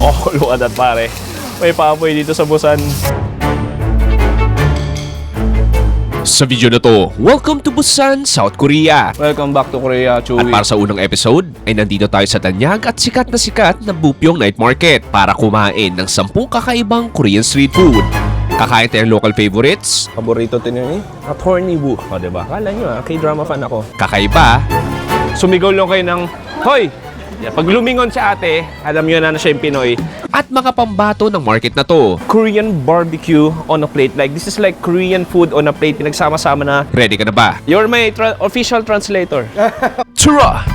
Oh, look at that, pare. May paapoy dito sa Busan. Sa video na to, welcome to Busan, South Korea. Welcome back to Korea, At Chewy. para sa unang episode, ay nandito tayo sa tanyag at sikat na Bupyeong Night Market para kumain ng 10 kakaibang Korean street food. Kakain tayong local favorites, Paborito tinyo at horny woo. O, diba? Kala nyo K-drama fan ako. kakaiba, Sumigaw lang kayo ng, Hoy! Pag lumingon si ate, alam nyo na siya yung Pinoy. at mga pambato ng market na to. Korean barbecue on a plate. Like, this is like Korean food on a plate. Pinagsama-sama na. Ready ka na ba? You're my official translator. Tara!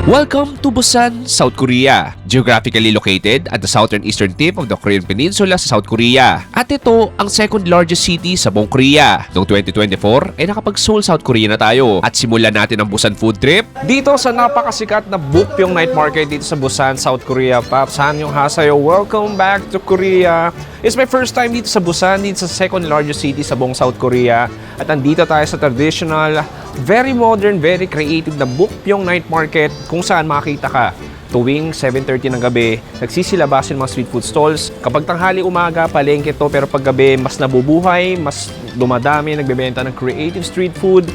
Welcome to Busan, South Korea. Geographically located at the southern eastern tip of the Korean Peninsula sa South Korea. At ito ang second largest city sa buong Korea. Noong 2024 ay nakapag-Seoul, South Korea na tayo. At simulan natin ang Busan food trip. Dito sa napakasikat na Bupyeong Night Market dito sa Busan, South Korea. Paps, yung hasayo. Welcome back to Korea. It's my first time dito sa Busan, dito sa second largest city sa buong South Korea. At andito tayo sa traditional, very modern, very creative na Bupyeong Night Market kung saan makita ka. Tuwing 7:30 ng gabi, nagsisilabasin mga street food stalls. Kapag tanghali umaga, palengke to, pero pag gabi, mas nabubuhay, mas dumadami, nagbebenta ng creative street food,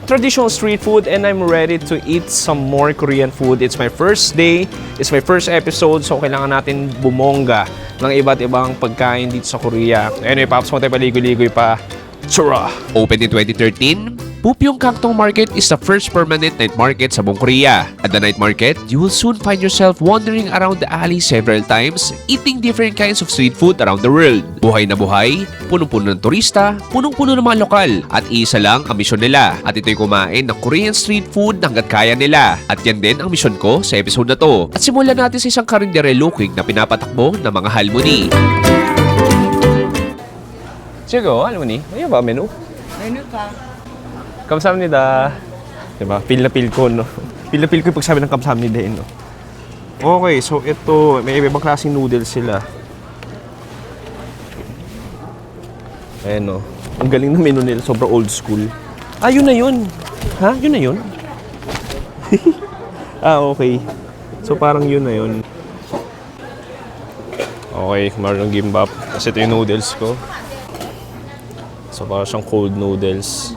traditional street food, and I'm ready to eat some more Korean food. It's my first day, it's my first episode, so kailangan natin bumongga ng iba't ibang pagkain dito sa Korea. Anyway, Paps, mo tayo paligoy-ligoy pa. Tsura! Opened in 2013, Bupyeong Kangtong Market is the first permanent night market sa buong Korea. At the night market, you will soon find yourself wandering around the alley several times, eating different kinds of street food around the world. Buhay na buhay, punong-puno ng turista, punong-puno ng mga lokal, at isa lang ang misyon nila. At ito'y kumain ng Korean street food hanggat kaya nila. At yan din ang misyon ko sa episode na to. At simulan natin sa isang karindere looking na pinapatakbo ng mga halmoni. Chigo, alam mo ni? Ano ba menu? Menu ka. Kamsahamnida. Diba? Feel na feel ko, no? Feel na feel ko yung pagsabi ng kamsahamnida, no? Okay, so ito, may ibang klaseng noodles sila. Ayan, no? Ang galing ng menu nila, sobrang old school. Ah, yun na yun. Ha? Yun na yun? Okay. So parang yun na yun. Okay, marunong gimbap. Kasi ito yung noodles ko. So parang siyang cold noodles.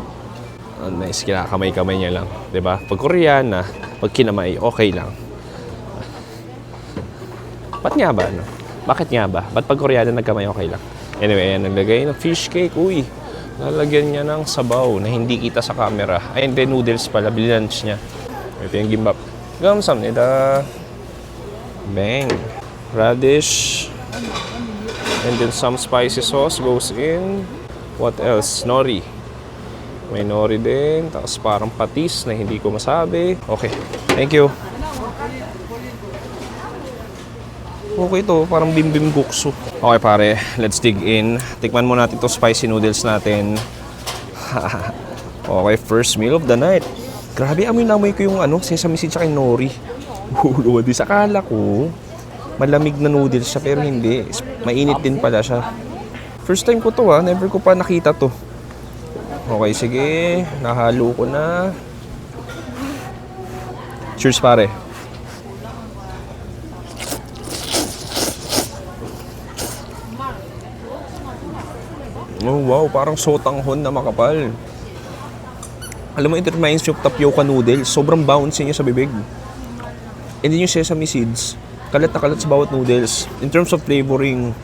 Nice, kinakamay-kamay niya lang. 'Di ba? Pag Koreana, pag kinamay, okay lang. Ba't nga ba, no? Bakit nga ba? Ba't pag Koreana nagkamay, okay lang? Anyway, ayan, naglagay ng fish cake. Uy, lalagyan niya ng sabaw na hindi kita sa camera. Ay, hindi, noodles pala. Binunch niya. Ito yung gimbap. Gamsamnida. Bang. Radish. And then some spicy sauce goes in. What else? Nori. May nori din. Tapos parang patis na hindi ko masabi. Okay. Thank you. Okay to. Parang bim-bim guksu. Okay pare. Let's dig in. Tikman mo natin itong spicy noodles natin. Okay. First meal of the night. Grabe, amoy ko yung sesame seeds at nori. Di sa akala ko malamig na noodles siya pero hindi. Mainit din pala siya. First time ko to never ko pa nakita to. Okay, sige. Nahalo ko na. Cheers pare. Oh wow, parang sotanghon na makapal. Alam mo, it reminds me of tapioca noodles. Sobrang bouncy niya sa bibig. And then yung sesame seeds, kalat na kalat sa bawat noodles. In terms of flavoring,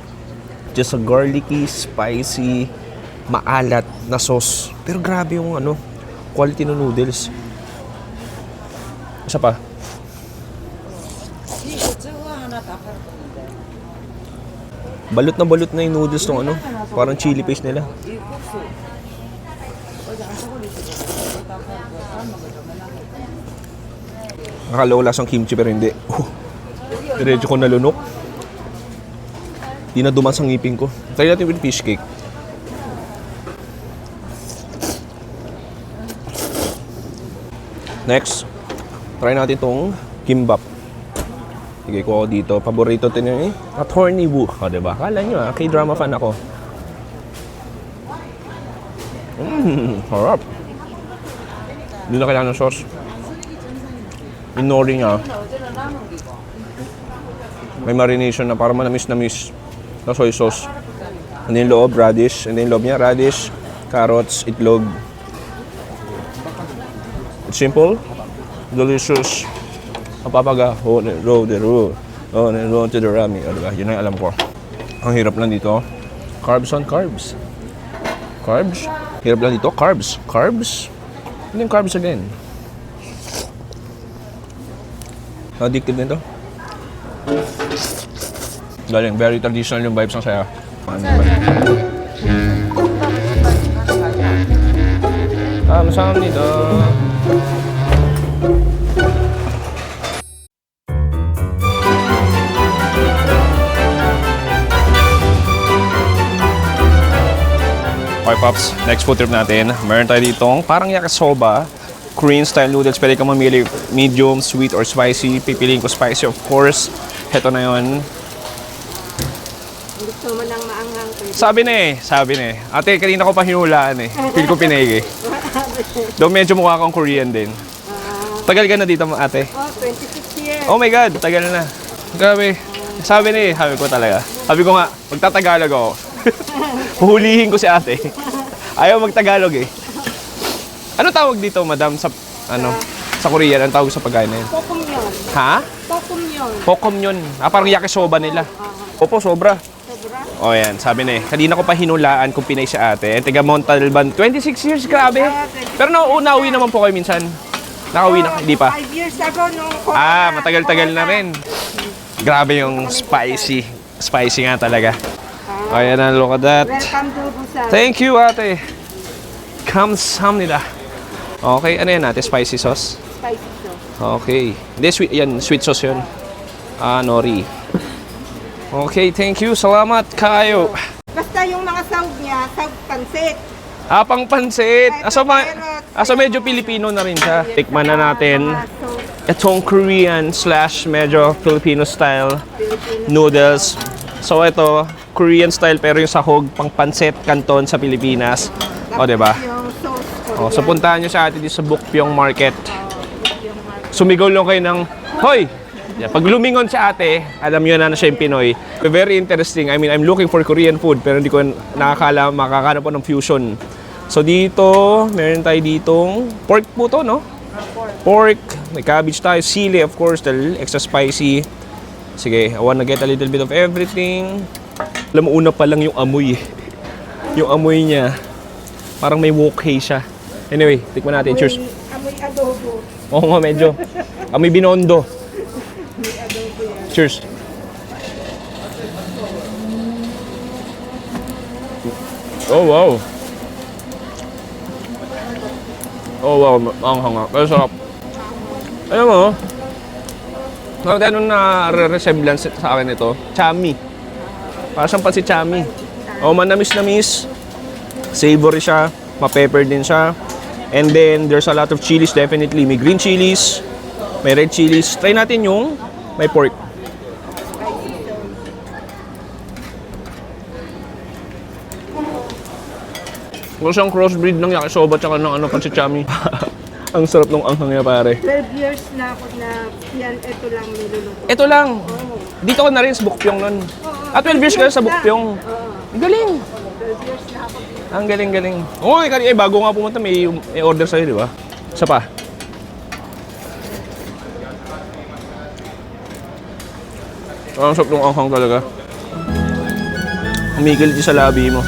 just a garlicky, spicy, maalat na sauce. Pero grabe yung quality ng noodles. Isa pa. Balot na yung noodles ng parang chili paste nila. Akala ko lasang kimchi pero hindi. Diretso ko nalunok. Di na duman sa ngipin ko. Try natin with fish cake. Next, try natin itong kimbap. Sige ko ako dito. Paborito ito nyo at horny woo. O, diba? Kala nyo K-drama fan ako. Harap. Hindi na kailangan ng sauce. Yung nori niya, may marination na para manamis-namis na soy sauce. And then loob, radish. And then loob niya, radish, carrots, itlog. It's simple, delicious. Mapapaga, hold and roll the roll. Oh, and roll to the rami. O, diba? Yun ang alam ko. Ang hirap lang dito. Carbs on carbs. Carbs. Hirap lang dito. Carbs. Carbs. Ano yung carbs again? Addictive nito. Galing. Very traditional yung vibes ng saya. Kamsahamnida. Okay, Pops. Next food trip natin. Meron tayo ditong parang yakisoba. Korean style noodles. Pwede kang mamili medium, sweet, or spicy. Pipiliin ko spicy, of course. Heto na yun. Gusto mo nang maanghang pwede. Sabi na eh. Ate, kanina ko pa hinulaan eh. Feel ko pinay eh. Doon medyo mukha kang Korean din. Tagal ka na dito, ate? Oh, 26 years. Oh my God, tagal na. Grabe. Sabi ko talaga. Sabi ko nga, magtatagalog ako. Huhulihin ko si ate. Ayaw magtagalog eh. Ano tawag dito, madam, sa Korean? Ang tawag sa pagkain na yun? Pokumyon. Ha? Pokumyon. Pokomyon. Parang yakisoba nila. Opo, sobra. Sobra? O yan, sabi na eh. Kanina ko pa hinulaan kung pinay si ate. Taga Montalban, 26 years, grabe. Pero nauwi naman po kayo minsan. Nakauwi na, hindi pa. 5 years ago nung Matagal-tagal na rin. Grabe yung spicy. Spicy nga talaga. Ayan na, look at that. Welcome to Busan. Thank you, ate. Kamsahamnida. Okay, ano yan ate? Spicy sauce? Spicy sauce. Okay. Hindi, sweet, yan, sweet sauce yun. Nori. Okay, thank you. Salamat kayo. Basta yung mga sahog niya, sahog pansit. Pang pansit. Aso medyo Pilipino na rin siya. Tikman na natin Mga sauce, itong Korean / medyo Filipino style Filipino. noodles. So ito, Korean style pero yung sahog pang pansit canton sa Pilipinas. O, diba? Yung sauce O, so Korean. puntahan nyo sa atin dito sa Bukpyong Market. Yung mga- Sumigaw lang kayo ng, Hoy! Yeah, pag lumingon si ate, alam nyo na siya yung Pinoy. Very interesting. I mean, I'm looking for Korean food pero hindi ko nakakala makakano po ng fusion. So dito, meron tayo ditong pork po to, no? Pork. May cabbage tayo. Sili, of course, dahil extra spicy. Sige, I wanna get a little bit of everything. Alam mo, una pa lang yung amoy. Yung amoy niya. Parang may wokhay siya. Anyway, tikman natin. Cheers. Amoy adobo. Oo nga, medyo. Amoy binondo. Cheers. Oh, wow. Oh, wow. Ang hanga. Pero sarap. Alam mo, anong na-resemblance sa akin ito? Chami. Parang siyang pansit chami. Oh, manamis-namis. Savory siya. Ma-pepper din siya. And then, there's a lot of chilies definitely. May green chilies. May red chilies. Try natin yung may pork. Kung siyang crossbreed ng yakisoba tsaka ng pansit chami. Ang sarap ng anghang niya, pare. 12 years na ako na yan, ito lang niluluto. Ito lang. Dito ko na rin sa Bukpyong nun. 12 years ka na sa Bukpyong. Ang galing. 12 years na ako dito. Ang galing-galing. Oo, bago nga pumunta, may order sa'yo, di ba? Isa pa. Ang sarap ng anghang talaga. Umigil di sa labi mo.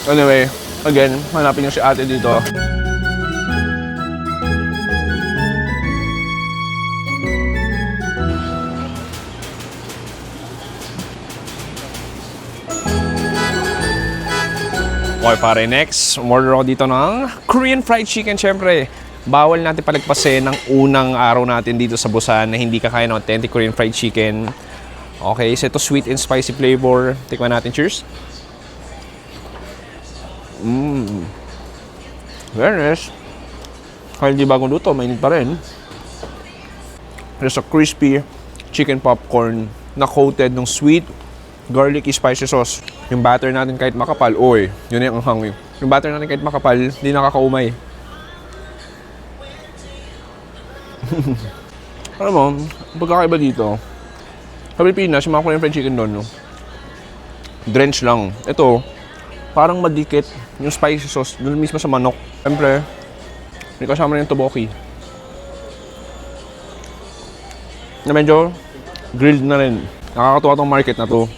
Anyway, again, hanapin niyo si ate dito. Okay pare, next, umorder ako dito ng Korean fried chicken. Siyempre, bawal natin palagpasin ng unang araw natin dito sa Busan na hindi kakain ng authentic Korean fried chicken. Okay, so ito sweet and spicy flavor. Tikman natin, cheers. Very nice. Kahit hindi bagong luto, mainit pa rin. There's a crispy chicken popcorn na coated ng sweet garlicky spicy sauce. Yung batter natin kahit makapal, oy, yun yung anghang. Yung batter natin kahit makapal, hindi nakakaumay. Alam mo, pagkakaiba dito, sa Pilipinas, yung mga Korean fried chicken doon, no? Drench lang. Ito, parang madikit yung spicy sauce doon mismo sa manok. Siyempre, may kasama rin yung tteokbokki. Na medyo grilled na rin. Nakakatuwa tong market na to.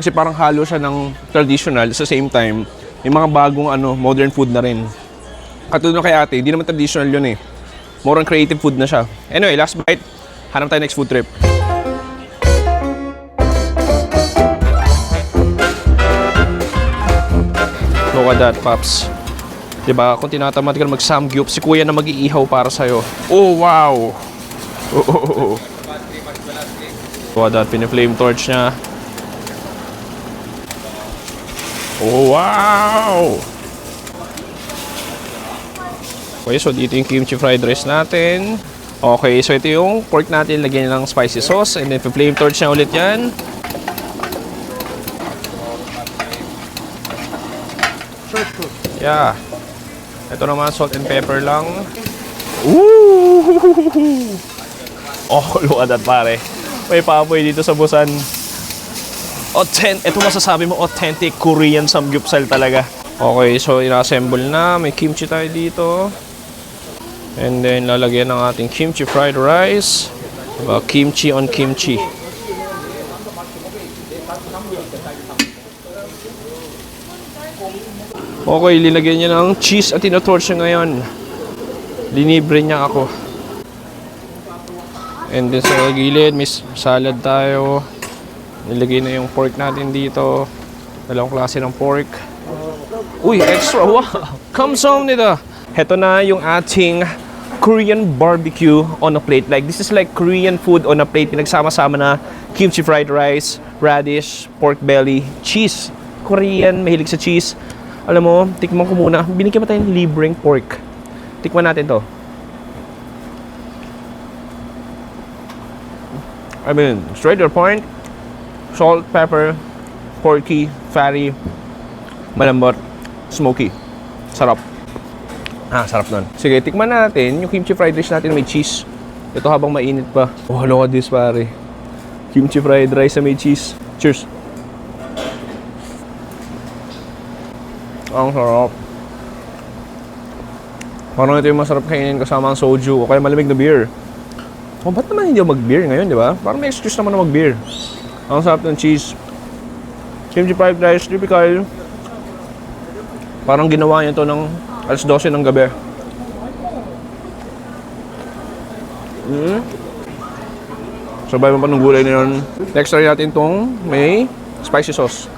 Kasi parang halo siya ng traditional, sa same time, may mga bagong modern food na rin. Katulad kay ate, hindi naman traditional yun eh. More on creative food na siya. Anyway, last bite. Hanap tayo next food trip. Look at that, Pops. Diba, kung tinatamad ka na mag-samgyup, si Kuya na mag-iihaw para sa'yo. Oh, wow! Oh. Look at that, pini-flame torch niya. Oh, wow! Okay, so dito yung kimchi fried rice natin. Okay, so ito yung pork natin. Lagyan ng spicy sauce and then flame torch niya ulit yan. Yeah. Ito naman, salt and pepper lang. Ooh! Oh, look at that, pare. May papoy dito sa Busan. Ito masasabi mo, authentic Korean samgyeopsal talaga. Okay, so ina-assemble na. May kimchi tayo dito. And then, lalagyan ng ating kimchi fried rice. Diba? Kimchi on kimchi. Okay, linagyan niya ng cheese at tinatorch niya ngayon. Linibre niya ako. And then sa gilid, may salad tayo. Nilagay na yung pork natin dito. Dalawang klase ng pork. Uy, extra! Wow! Kamsam nito! Heto na yung ating Korean barbecue on a plate. Like, this is like Korean food on a plate. Pinagsama-sama na kimchi fried rice, radish, pork belly, cheese. Korean, mahilig sa cheese. Alam mo, tikman ko muna. Binigyan pa tayong libreng pork. Tikman natin to. I mean, straight to the point. Salt, pepper, porky, fatty, malambot, smoky. Sarap. Sarap nun. Sige, tikman natin yung kimchi fried rice natin may cheese. Ito habang mainit pa. Oh, look at this, pare. Kimchi fried rice na may cheese. Cheers. Ang sarap. Parang ito yung masarap kainin kasama ang soju o kaya malamig na beer. Oh, ba't naman hindi ako mag-beer ngayon, di ba? Parang may excuse naman na mag-beer. Ang sarap ng cheese. Kimchi fried rice, typical. Parang ginawa niya to ng alas 12 ng gabi. Sabay mo pa ng gulay na yun. Next try natin tong may spicy sauce.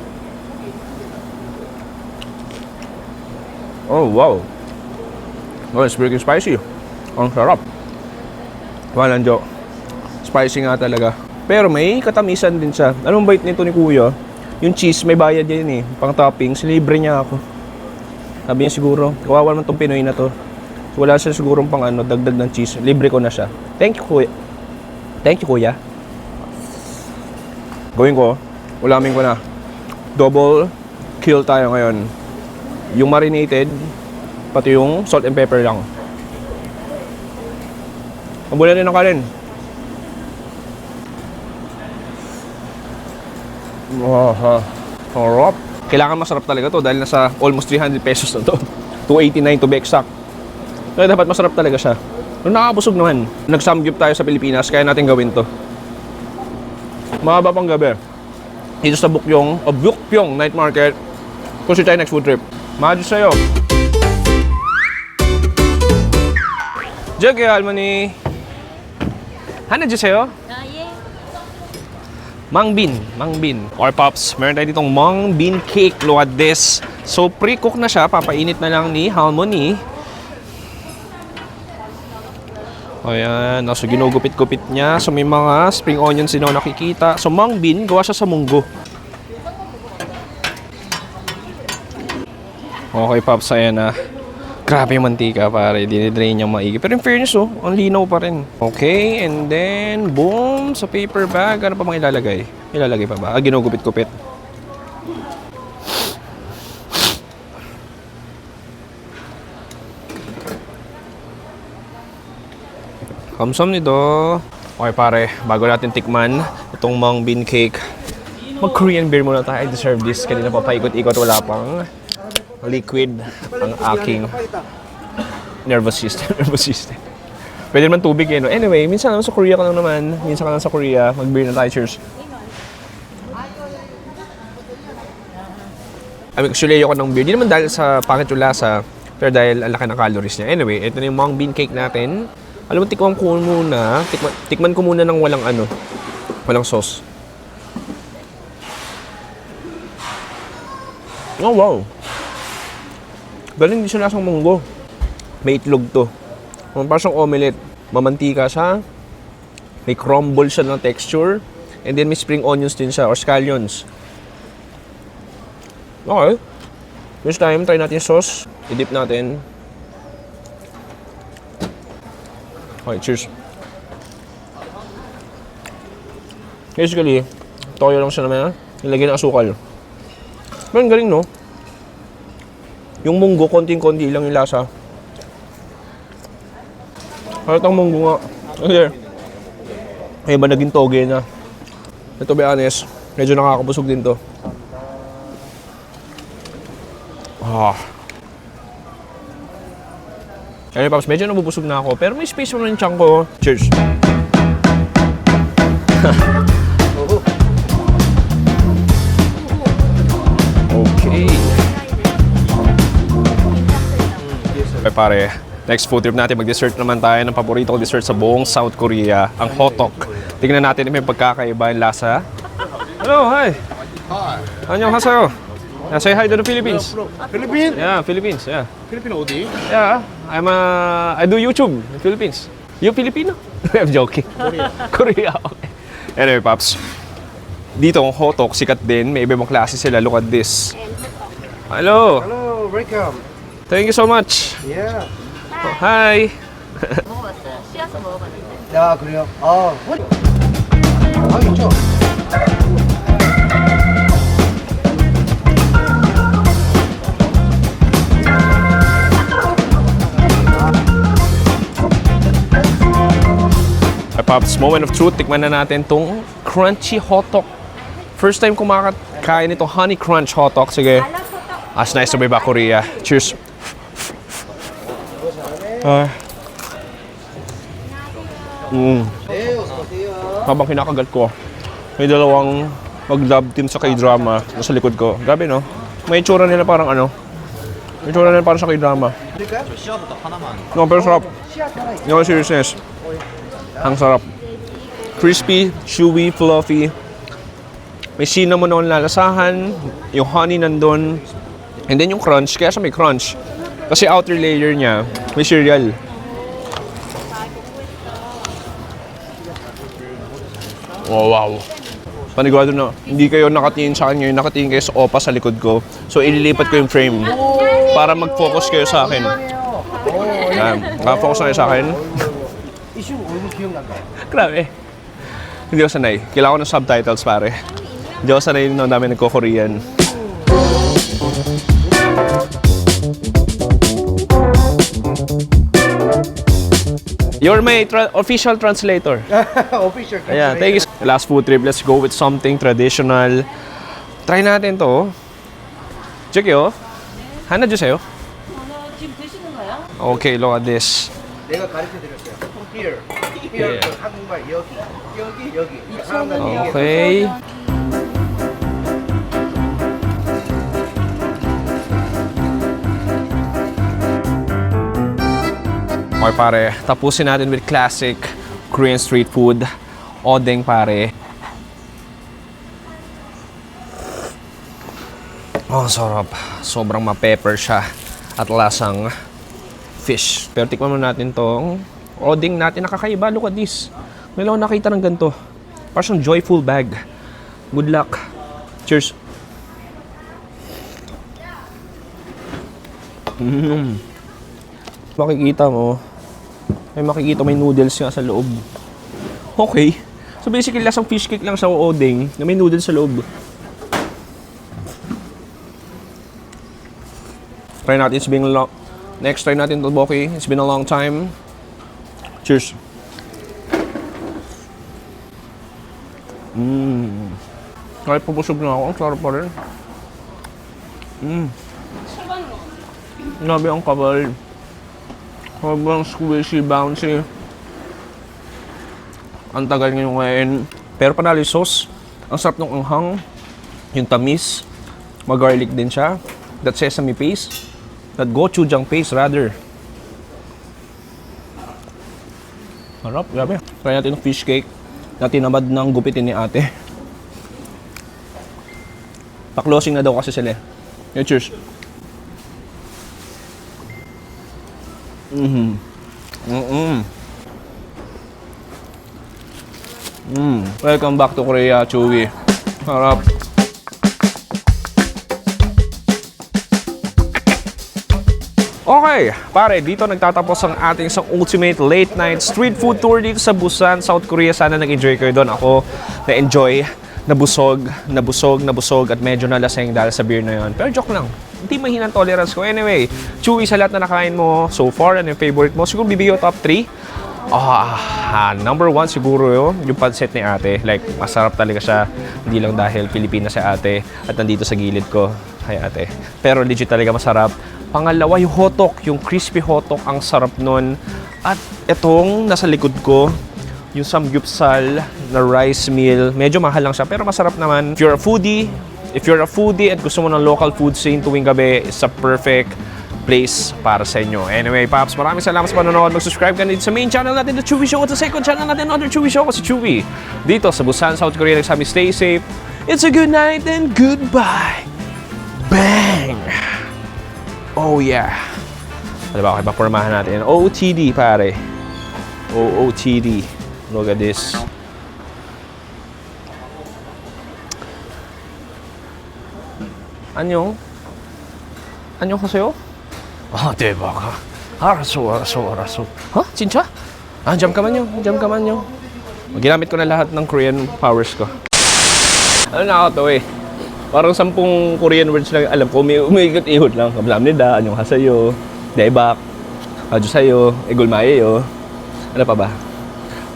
Oh, wow. Oh, it's pretty spicy. Ang sarap. Walang joke. Spicy nga talaga. Pero may katamisan din siya. Anong bite nito ni Kuya? Yung cheese, may bayad yan eh. Pang toppings, libre niya ako. Sabi niya siguro, kawawa naman tong Pinoy na to. So, wala siya sigurong pang dagdag ng cheese. Libre ko na siya. Thank you, Kuya. Thank you, Kuya. Gawin ko, ulamin ko na. Double kill tayo ngayon. Yung marinated, pati yung salt and pepper lang. Mabulan din ng kanin. Sarap. Kailangan masarap talaga to dahil nasa almost 300 pesos na to. 289 to be exact. Kaya dapat masarap talaga siya. Nung nakakabusog naman, nag-samgyup tayo sa Pilipinas, kaya natin gawin to. Mahaba pang gabi. Dito sa Bukpyong Night Market. Kung tayo next food trip. Mahadyo sa'yo. Jug, 할머니. 하나 주세요. 예. Mangbin. Or Pops, meron tayo ditong Mangbin cake. Look at this. So, pre-cook na siya. Papainit na lang ni Halmoni. Ayan. So, ginugupit-gupit niya. So, may mga spring onions din ako nakikita. So, Mangbin, gawa siya sa munggo. Okay, Pops, ayan na. Grabe yung mantika, pare. Dinidrain niya maigi. Pero in fairness, oh, ang linaw pa rin. Okay, and then, boom, sa paper bag. Ano pa bang ilalagay? Ilalagay pa ba? Ginugupit-kupit. Kamsam nito. Okay, pare. Bago natin tikman itong mung bean cake, mag-Korean beer muna tayo. I deserve this. Kanina pa paikot-ikot. Wala pang liquid ang aking nervous system. Pwede naman tubig eh, no? Anyway, minsan naman sa Korea ka lang naman. Minsan ka lang sa Korea. Mag-beer na tayo. Cheers. Actually, ayoko ng beer. Di naman dahil sa pangit yung lasa, pero dahil ang laki ng calories niya. Anyway, ito na yung mung bean cake natin. Alam mo, tikman ko muna. Tikman ko muna ng walang sauce. Oh, wow. Galing, di siya lasang munggo. May itlog to. Parang siyang omelette. Mamantika siya. May crumble siya ng texture. And then may spring onions din siya, or scallions. Okay. This time, try natin yung sauce. I-dip natin. Okay, cheers. Basically, toyo lang siya naman. Nilagyan ng asukal. Pero ang galing, no? Yung munggo, konting-konti lang yung lasa. Halatang munggo nga. Okay. Ay ba naging toge na? Ito, be honest, medyo nakakabusog din to. Anyway, Paps, medyo nabubusog na ako. Pero may space mo na yung tiyan ko. Cheers! Okay. Okay, pare. Next food trip natin, mag-dessert naman tayo ng paborito ko dessert sa buong South Korea, ang hotok. Tingnan natin kung may pagkakaiba yung lasa. Hello, hi! Hi! 안녕하세요. Yeah, say hi to the Philippines. Philippines? Yeah, Philippines, yeah. Philippine 어디? Yeah, I do YouTube in Philippines. You Filipino? I'm joking. Korea, okay. Anyway, Paps. Dito, ang hotok, sikat din. May iba-ibang klase sila. Look at this. Hello. Hello, welcome. Thank you so much. Yeah. Oh, hi. 먹어봤어요. 씌어서 먹어봤는데. 야, 그래요? 아, 있죠. Pops, moment of truth. Tikman na natin tong crunchy hotok. First time kumakain ito, honey crunch hotok. Sige. As nice to be back, Korea. Cheers. Habang kinakagat ko, may dalawang mag-love team sa K-drama sa likod ko. Grabe, no? May itsura nila parang ano? May itsura nila parang sa K-drama. No, pero sarap. No, seriousness. Ang sarap. Crispy, chewy, fluffy. May cinnamon na lalasahan. Yung honey nandun. And then yung crunch. Kaya siya may crunch. Kasi outer layer niya, may cereal. Oh, wow. Panigurado na, hindi kayo nakatingin sa akin ngayon, nakatingin kayo sa opa sa likod ko. So, ililipat ko yung frame para mag-focus kayo sa akin. Focus na kayo sa akin. Grabe. Hindi ako sanay. Kailangan ko ng subtitles, pare. Hindi ako sanay na dami nagko-Korean. You're my official translator. Official. Yeah, thank you. Last food trip, let's go with something traditional. Try natin to. 저기요. 하나 주세요. 지금 드시는가요? Okay, look at this. 내가 가르쳐 드렸어요. Here. Here. 한국말 여기. 사람들이 얘기해. Okay. Okay, pare. Tapusin natin with classic Korean street food. Odeng, pare. Oh, sarap. Sobrang ma-pepper siya at lasang fish. Pero tikman mo natin tong odeng natin. Nakakaiba. Look at this. May lang nakita ng ganito. Parang siyang joyful bag. Good luck. Cheers. makikita mo, may noodles nga sa loob. Okay. So basically, lasang fish cake lang sa odeng na may noodles sa loob. Try natin. It's been long. Next, try natin tteokbokki. It's been a long time. Cheers. Kahit pabusog na ako, ang sarap pa rin. Grabe ang kapal. Sobrang squishy, bouncy. Ang tagal ngayon ngayon. Pero panalo yung sauce. Ang sarap ng anghang. Yung tamis. Mag-garlic din siya. That sesame paste. That gochujang paste rather. Harap, grabe. Try natin yung fish cake na tinamad ng gupitin ni ate. Pa-closing na daw kasi sila. Yeah, cheers. Welcome back to Korea, Chewy. Harap. Okay, pare, dito nagtatapos ang ating isang ultimate late night street food tour dito sa Busan, South Korea. Sana nag-enjoy kayo doon. Ako na-enjoy, nabusog, at medyo nalaseng dahil sa beer na yon. Pero joke lang, hindi mahinang tolerance ko. Anyway, Chewy, sa lahat na nakain mo so far, ano yung favorite mo? Siguro bibigyan ko top 3. Number 1 siguro yung pancit ni ate. Like, masarap talaga siya. Hindi lang dahil Pilipina si ate at nandito sa gilid ko. Hi ate. Pero legit talaga masarap. Pangalawa, yung hotok, yung crispy hotok, ang sarap nun. At itong nasa likod ko, yung samgyupsal na rice meal. Medyo mahal lang siya, pero masarap naman. If you're a foodie at gusto mo ng local food scene tuwing gabi, it's a perfect place para sa inyo. Anyway, Paps, maraming salamat sa panonood. Mag-subscribe ka dito sa main channel natin, The Chewy Show, at sa second channel natin, Another Chewy Show, kasi Chewy. Dito sa Busan, South Korea, nagsabi, stay safe. It's a good night and goodbye. Bang! Oh yeah. Ano ba, okay, papormahan natin. OOTD, pare. OOTD. Look at this. Annyeong? Annyeong haseyo? 아, 대박. 알았어. Ha? 진짜? 잠깐만요. Ginamit ko na lahat ng Korean powers ko. Ano nakakatawa eh. Parang 10 Korean words lang alam ko. Umiikot-ihot lang. Kamsahamnida, anyong hasayo, daebak, hajusayo, egulmayeyo. Ano pa ba?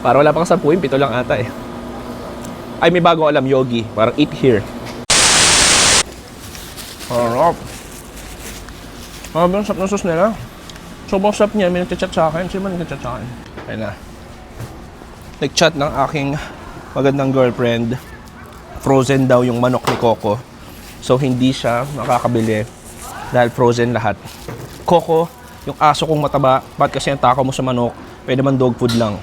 Parang wala pang 10, 7 lang ata eh. Ay, may bagong alam, yogi. Parang eat here. Harap. Ang sarap ng sauce nila. Sobrang sarap niya. May nagchat sa akin. Sino ba nagchat sa akin? Ayun na. Nag-chat ng aking magandang girlfriend. Frozen daw yung manok ni Coco. So, hindi siya makakabili dahil frozen lahat. Coco, yung aso kong mataba, ba't kasi ang takaw mo sa manok? Pwede man dog food lang.